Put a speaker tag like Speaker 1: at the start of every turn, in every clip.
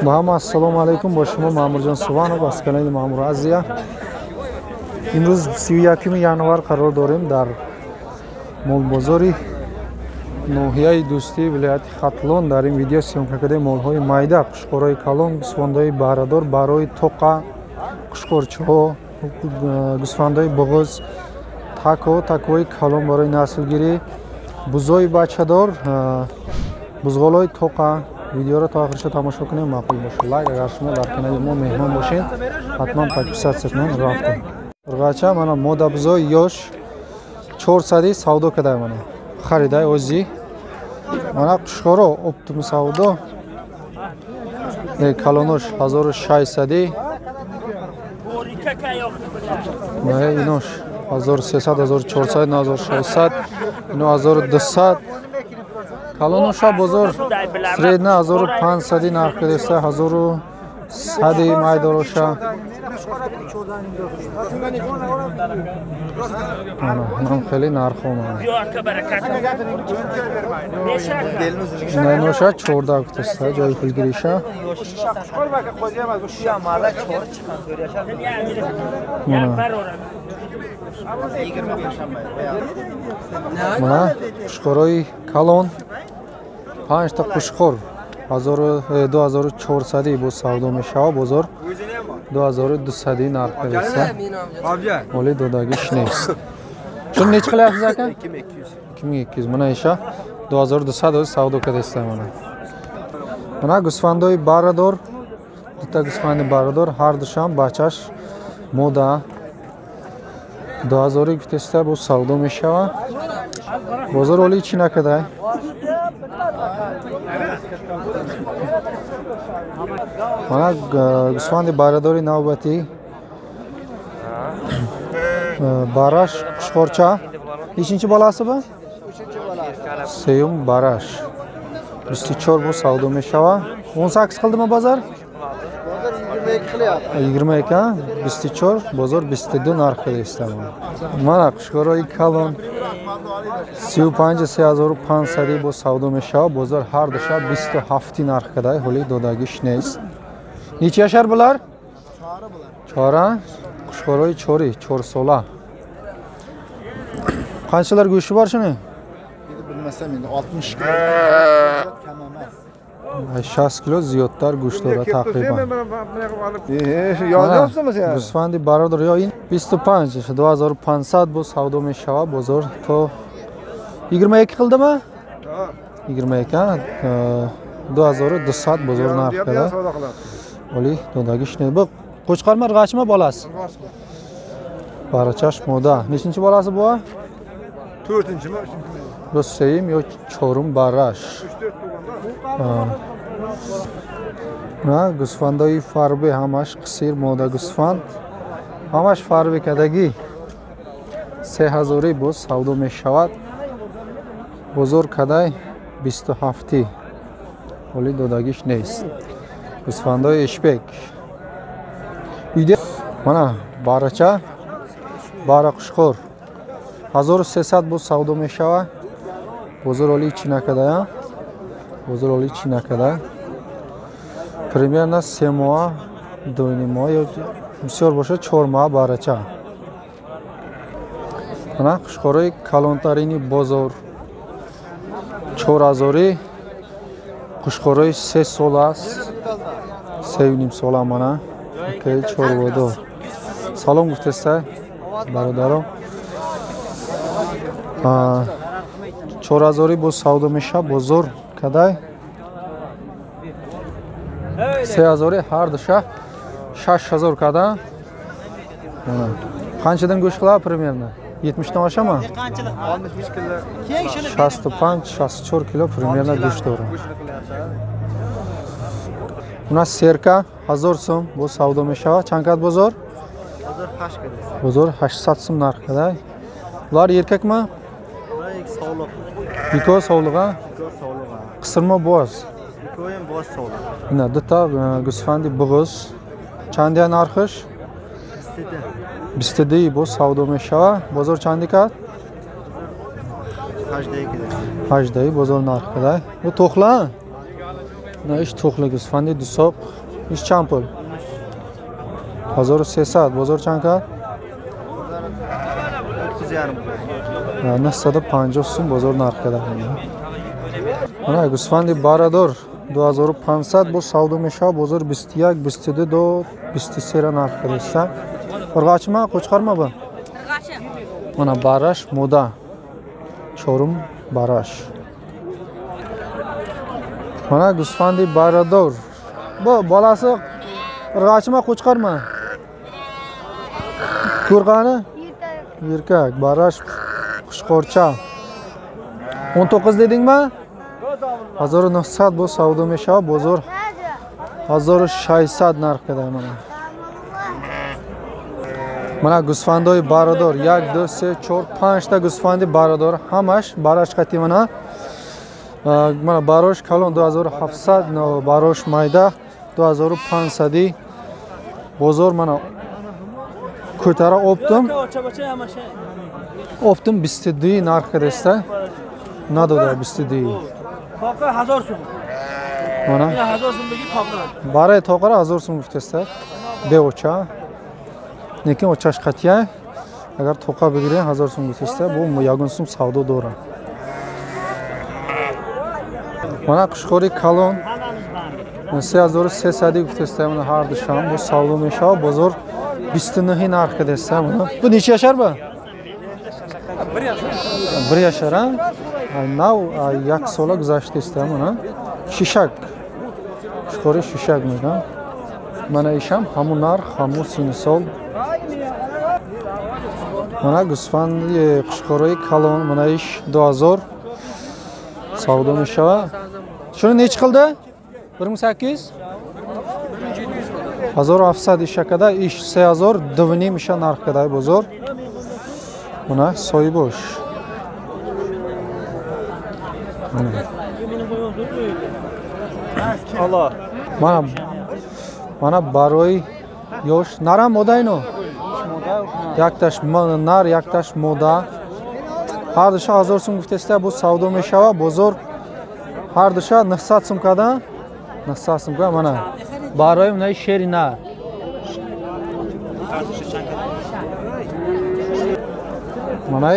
Speaker 1: Ba assalomu alaykum, با شما مامورجان سوانو از کانال مامور آزیا. امروز 31 январ قرار داریم در مول بازاری ناحیه دوستی ولایت خطلون در این ویدیو سیوم کرده مول‌های مایده، قشقورای کلان، گوسفندای بهره‌دار برای توقع، قشقورچه‌ها، گوسفندای بغض، تکوی کلان برای نسلگیری، بزای بچه‌دار، بزغالای توقع. ویدیو را تا آخرش تماشا کنید، معقول باشه. لایک اگر شما در کانال ما مهمان باشین حتما подписаться کنید. رفتم رغچا مانا мода бузой ёш 400 савдо кадай мана харидай ози мана қушхоро оптим савдо калонош 1600 мае инош 1300 1400 1600 ино 1200 калоноша бозор средна 1500 нарх кадаста 1100 майдороша нам хели нархо мана нануша 14 гуфтаста ҷои пулгириша мана қушхорои калон 5 та қушхор 2400 бо савдо мешава бозор 2200 нарх кадаста оли додагиш нест чун неч қиляпсиз ака 2200 мана иша 2200 савдо кадаста мана гӯсфандои баҳрадор дута гӯсфанди баҳрадор ҳар душам бачаш мода 2000 гуфтаста бо савдо мешава бозор оли чӣ накадай мана гӯсфанди баҳрадори навбатӣ бараш қушхорча нечинчи баласи ба сеюм бараш 24 бо савдо мешава 18 қилдима бозор 22 24 бозор 22 нарх кадаста мана қушхорои калон 35 3500 бо савдо мешава бозор ҳар душа 27 нарх кадай ҳоли додагиш нест нечи яшар булар чора қушхорои чори 4 сола қанчалар гӯшти бар шуни билмасам энди 60 кило кам эмас 60 кило зиёдтар гӯшт дорад тақрибан гӯсфанди бародар ё ин 25 2500 бо савдо мешава бозор то 22 қилдима 22 2200 бозор нарх када оли додагиш не бо қучқарма рғачма балас барачаш мода нечинчи баласи бо 4-чи ма бо сеюм ё чорум бараш на гӯсфандои фарбе ҳамаш қисир мода гӯсфанд ҳамаш фарбе кадаги 3000 бо савдо мешавад бозор кадай 27 оли додагиш нест гӯсфандои эшбек мана барача бара қушхор 1300 бо савдо мешава бозор оли чӣ накадая бозор оли чӣ накада примерно 3 моҳ 2 моҳ ё бисёр бошад 4 моҳ барача мана қушхорои калонтарини бозор 4000 қушхорои 3 сола аст 3.5 сола мана ки чорводор салом гуфтаста бародаро 4000 бо савдо меша бозор кадай 3000 ҳар душа 6000 када қанчадан гӯшт қилад примерно 70 тон ошама 65 64 кило примерно гӯшт дорад уна серка 1000 сум бо савдо мешава чанд кад бозор бозор 800 сум нарх кадай улар еркакма ико совлуға қисирма боз ина дута гӯсфанди буғуз чандия нархиш 22 бо савдо мешава бозор чанди кад 18 бозор нарх кадай бу тухла نه ایش توخلی گوسفندی دو ساق ایش چند پول 1300 بازار چند کرد 950 سوم بازار نرخ کرده نه گوسفندی بارادور 2500 با سودو میشه بازار 21 22 دو 23 را نرخ کرده است ارغاچ ما قوچقار ما با mana barash moda chorum barash mana gusfandi barador bu bolasi irg'achma qo'chqarma ko'rg'ani erkak barash qushqorcha 19 dedingmi 1900 bu savdo mesha bozor 1600 narx qiladi mana gusfandoy barador 1 2 3 4 5 ta gusfandi barador hamash barash qati mana barosh kalon 2700 barosh mayda 2500 bozor mana ko'tara optim 22 narx qilsa nadoda 22
Speaker 2: toqa 1000 so'm
Speaker 1: mana
Speaker 2: 1000 so'm begi toqa
Speaker 1: baray toqara 1000 so'm guftesta beocha lekin ochash qatiya agar toqa bigire 1000 so'm guftesta bu yagun so'm savdo dora mana qushqori kalon 3300 guftesta mana har disham bu savdo mesha bozor 29 narx qilsa mana bu necha yashar bu 1 yashar ha nav 1 sola guzashti ist mana shishak qushqori shishak megan mana isham hamun narx hamun sinsol mana gusfandi qushqori kalon mana ish 2000 savdo mesha shuni nech qildi 1800 1700 ishakada ish 3000 divni misha narx qiladi bozor mana soybosh
Speaker 2: Allah
Speaker 1: mana baroy yosh naram modayno yaktash nar yaktash moda har dışa 1000 so'm guftesta bu savdo mesha bozor har dışa 900 so'm kada 900 so'm ka mana baroy nay sherina mana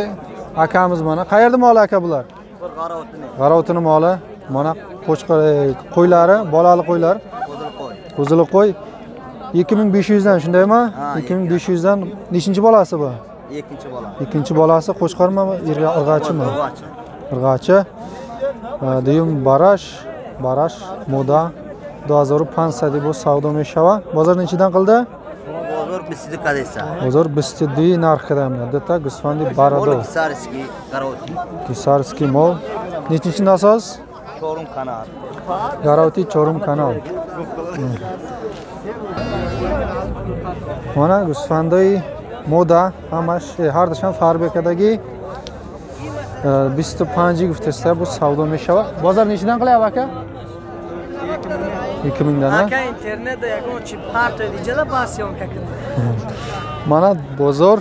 Speaker 1: akamiz mana qayerda mol aka bular g'arovtini moli mana qo'ylari bolali qo'ylar qo'zili qo'y 2500 dan shundaymi 2500 dan nechinchi bolasi bu ikkinchi bolasi qo'chqarmi irg'achimi irg'achi deyim barash moda 2500 bu savdo meshava bozor nechidan qildi
Speaker 3: bozor 22 qadesa
Speaker 1: bozor 22 narx qiladi deta gusfandi barado kisarski mol nechinchi nasos
Speaker 3: chorum kanal
Speaker 1: garovti chorum kanal mana gusfandoy moda hamash har dasham farbekadagi 25 guftesta bu savdo meshava bozor nechidan qilyapti aka 2000 dan
Speaker 2: aka internetda yagon chip parto dijala basyonka qildi
Speaker 1: mana bozor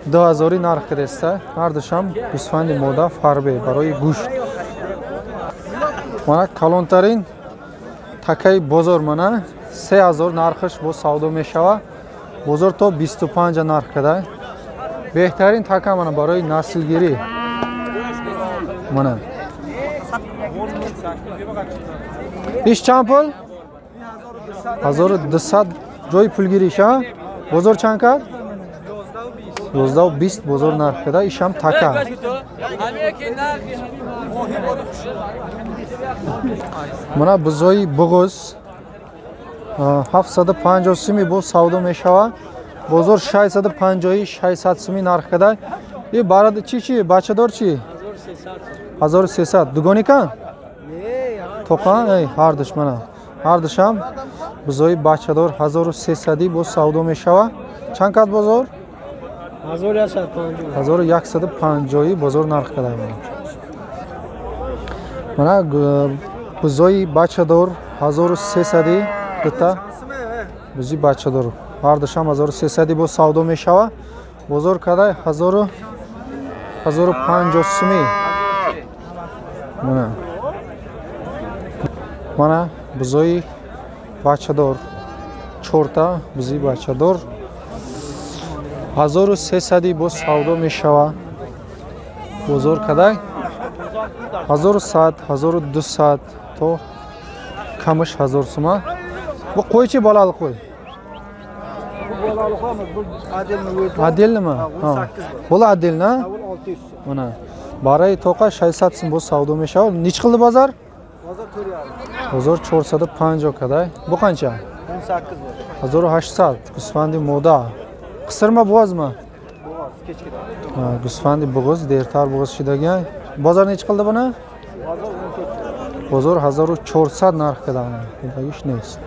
Speaker 1: 2000 narx qilsa har dasham gusfandi moda farbe baroy gusht mana kalontarin takay bozor mana 3000 narxish bu savdo meshava bozor to 25 narx qiladi behtarin taka mana baroy naslgiri mana ish chand pul 1200 joy pulgirish ha bozor chand kad 1120 bozor narx qiladi isham taka mana bizoy bo'g'iz 750 so'm bu savdo meshava bozor 650 600 so'm narx qiladi e barada chi bachador chi 1300 dugonikan to'qan ey har dish mana har disham bizoy bachador 1300 bu savdo meshava chand kat bozor 1150 bozor narx qiladi mana bizoy bachador 1300 deta bizi bachador har disham 1300 bu savdo meshava bozor kaday 1050 so'm mana Mana buzoyi bachador. Chorta buzi bachador. 1300 бо савдо мешава. Бозор кадай? 1100, 1200 то камыш 1000 сума. Bu qo'y chi bolali qo'y? Adelmi? Ha. Bo'la adelni?
Speaker 2: 600.
Speaker 1: Mana. Baray toqa 600 so'm bu savdo meshava. Nech qildi bozor?
Speaker 2: Bozor 4,5.
Speaker 1: Bozor 450 kaday. Bu qancha?
Speaker 2: 18 bo'ldi.
Speaker 1: 1800. Gusfandi moda. Qisirma bo'g'ozmi?
Speaker 2: Bo'g'oz, kechkida.
Speaker 1: Ha, Gusfandi bo'g'oz, dertar bo'g'oz shidagan. Bozor nech qildi buni?
Speaker 2: Bozor 14.
Speaker 1: Bozor 1400 narx kadani. Bunaqa ish ne'st.